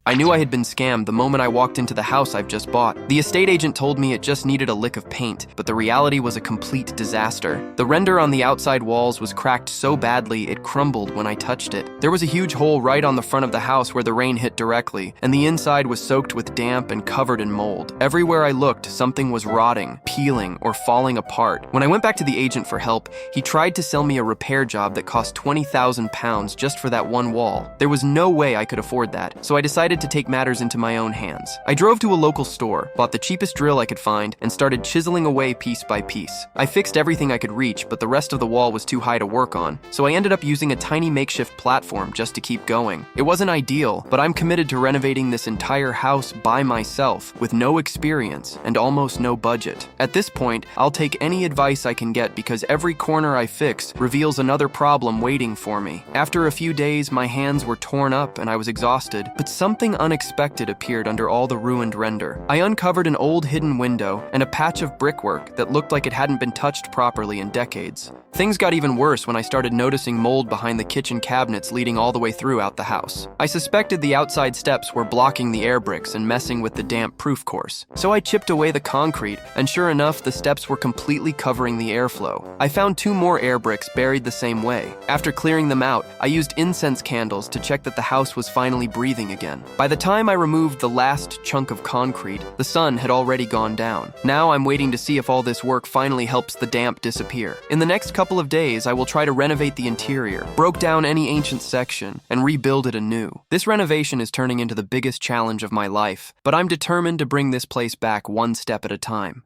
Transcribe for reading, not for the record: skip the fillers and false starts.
I knew I had been scammed the moment I walked into the house I've just bought. The estate agent told me it just needed a lick of paint, but the reality was a complete disaster. The render on the outside walls was cracked so badly it crumbled when I touched it. There was a huge hole right on the front of the house where the rain hit directly, and the inside was soaked with damp and covered in mold. Everywhere I looked, something was rotting, peeling, or falling apart. When I went back to the agent for help, he tried to sell me a repair job that cost £20,000 just for that one wall. There was no way I could afford that, so I decided to take matters into my own hands. I drove to a local store, bought the cheapest drill I could find, and started chiseling away piece by piece. I fixed everything I could reach, but the rest of the wall was too high to work on, so I ended up using a tiny makeshift platform just to keep going. It wasn't ideal, but I'm committed to renovating this entire house by myself, with no experience and almost no budget. At this point, I'll take any advice I can get because every corner I fix reveals another problem waiting for me. After a few days, my hands were torn up and I was exhausted, but something unexpected appeared under all the ruined render. I uncovered an old hidden window and a patch of brickwork that looked like it hadn't been touched properly in decades. Things got even worse when I started noticing mold behind the kitchen cabinets leading all the way throughout the house. I suspected the outside steps were blocking the air bricks and messing with the damp proof course. So I chipped away the concrete, and sure enough, the steps were completely covering the airflow. I found 2 more air bricks buried the same way. After clearing them out, I used incense candles to check that the house was finally breathing again. By the time I removed the last chunk of concrete, the sun had already gone down. Now I'm waiting to see if all this work finally helps the damp disappear. In the next couple of days, I will try to renovate the interior, broke down any ancient section, and rebuild it anew. This renovation is turning into the biggest challenge of my life, but I'm determined to bring this place back one step at a time.